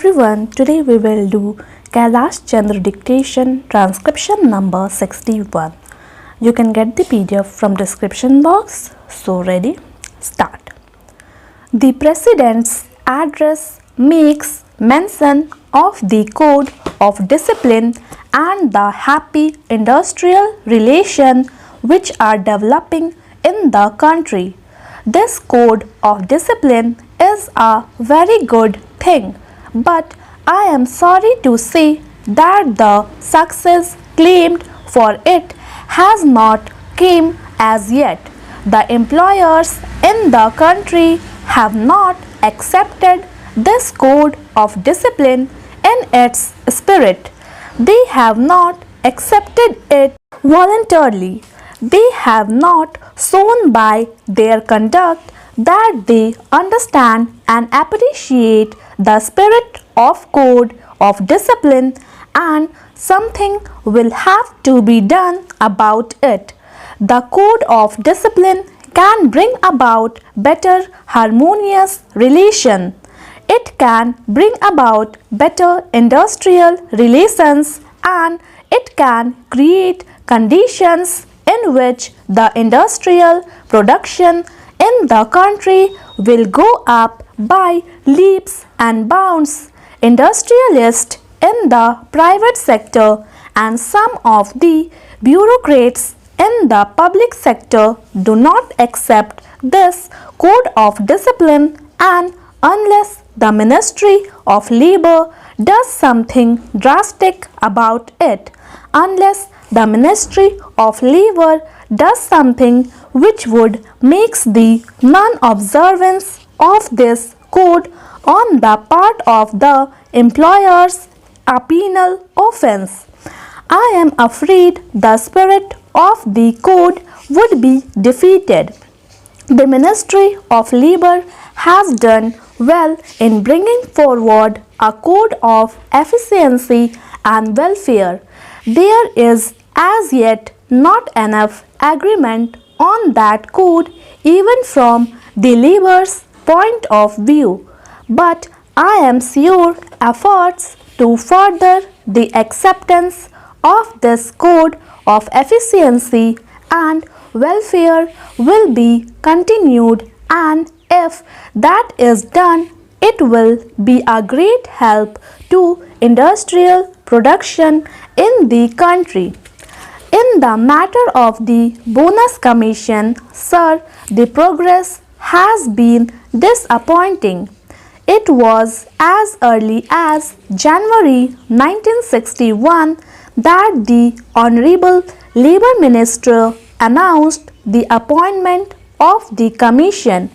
everyone, today we will do Kailash Chandra dictation transcription number 61. You can get the PDF from description box. So ready? Start. The President's address makes mention of the code of discipline and the happy industrial relation which are developing in the country. This code of discipline is a very good thing, but I am sorry to say that the success claimed for it has not come as yet. The employers in the country have not accepted this code of discipline in its spirit. They have not accepted it voluntarily. They have not shown by their conduct that they understand and appreciate the spirit of code of discipline, and something will have to be done about it. The code of discipline can bring about better harmonious relation. It can bring about better industrial relations, and it can create conditions in which the industrial production in the country will go up by leaps and bounds. Industrialists in the private sector and some of the bureaucrats in the public sector do not accept this code of discipline, and unless the Ministry of Labor does something drastic about it, unless the Ministry of Labor does something which would make the non-observance of this code on the part of the employers a penal offence, I am afraid the spirit of the code would be defeated. The Ministry of Labor has done well in bringing forward a code of efficiency and welfare. There is as yet not enough agreement on that code even from the labor's point of view, but I am sure efforts to further the acceptance of this code of efficiency and welfare will be continued, and if that is done, it will be a great help to industrial production in the country. In the matter of the bonus commission, sir, the progress has been disappointing. It was as early as January 1961 that the Honorable Labour Minister announced the appointment of the commission.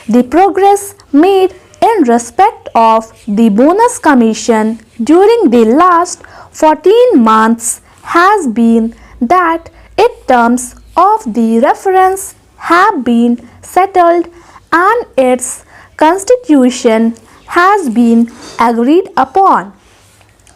The progress made in respect of the bonus commission during the last 14 months has been that its terms of the reference have been settled and its constitution has been agreed upon.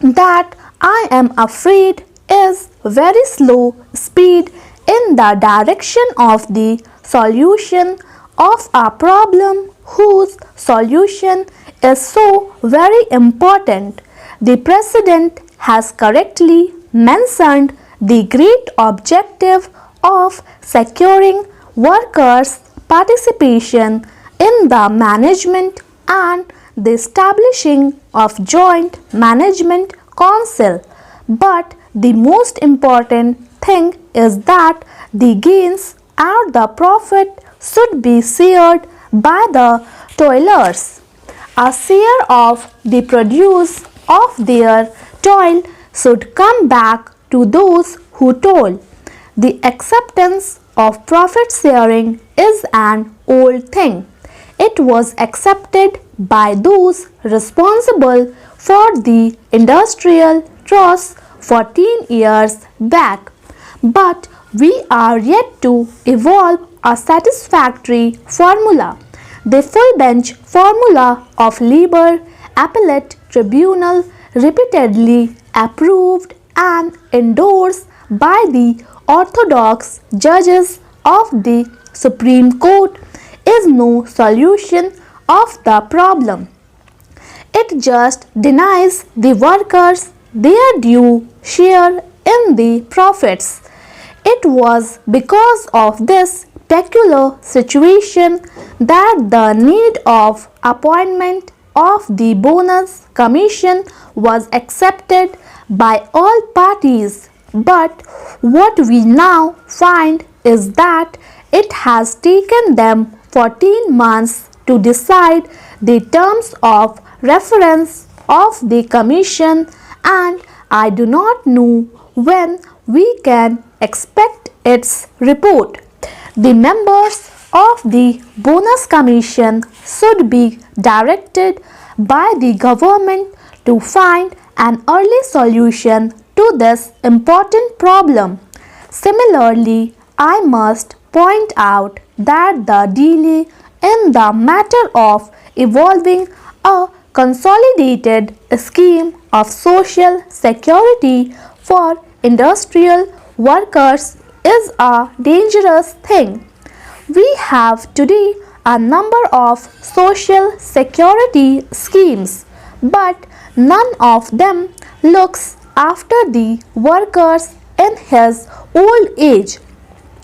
That I am afraid is very slow speed in the direction of the solution of a problem whose solution is so very important. The President has correctly mentioned the great objective of securing workers' participation in the management and the establishing of joint management council, but the most important thing is that the gains and the profit should be shared by the toilers. A share of the produce of their toil should come back to those who toil. The acceptance of profit sharing is an old thing. It was accepted by those responsible for the industrial trust 14 years back, but we are yet to evolve a satisfactory formula. The full bench formula of Labor Appellate Tribunal, repeatedly approved and endorsed by the orthodox judges of the Supreme Court, is no solution of the problem. It just denies the workers their due share in the profits. It was because of this peculiar situation that the need of appointment of the bonus commission was accepted by all parties. But what we now find is that it has taken them 14 months to decide the terms of reference of the commission, and I do not know when we can expect its report. The members of the bonus commission should be directed by the government to find an early solution to this important problem. Similarly, I must point out that the delay in the matter of evolving a consolidated scheme of social security for industrial workers is a dangerous thing. We have today a number of social security schemes, but none of them looks after the workers in his old age.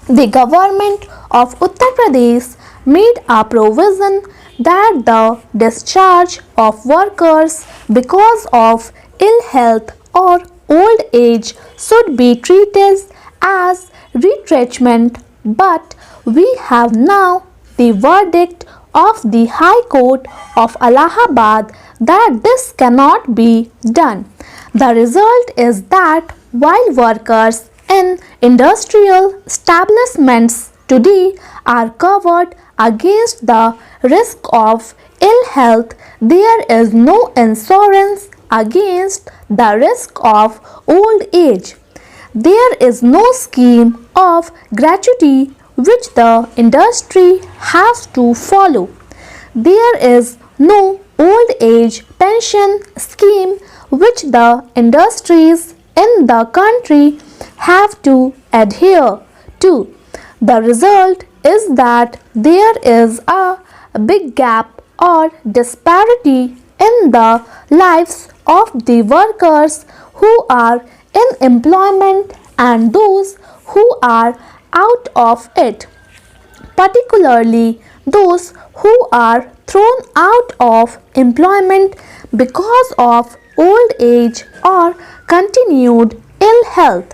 The government of Uttar Pradesh made a provision that the discharge of workers because of ill health or old age should be treated as retrenchment, but we have now the verdict of the High Court of Allahabad that this cannot be done. The result is that while workers in industrial establishments today are covered against the risk of ill health, there is no insurance against the risk of old age. There is no scheme of gratuity which the industry has to follow. There is no old age pension scheme which the industries in the country have to adhere to. The result is that there is a big gap or disparity in the lives of the workers who are in employment and those who are out of it, particularly those who are thrown out of employment because of old age or continued ill health.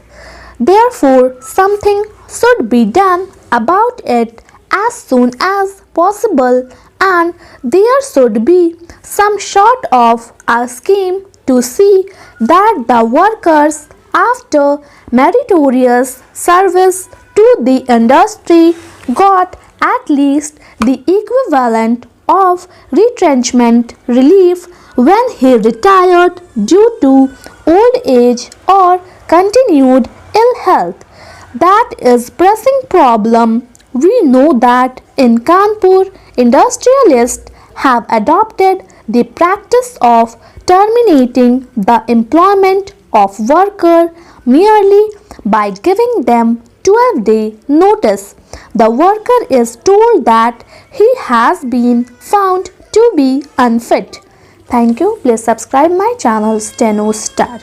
Therefore, something should be done about it as soon as possible, and there should be some sort of a scheme to see that the workers, after meritorious service to the industry, got at least the equivalent of retrenchment relief when he retired due to old age or continued ill health. That is pressing problem. We know that in Kanpur, industrialists have adopted the practice of terminating the employment of worker merely by giving them 12-day notice. The worker is told that he has been found to be unfit. Thank you. Please subscribe my channel Steno Star.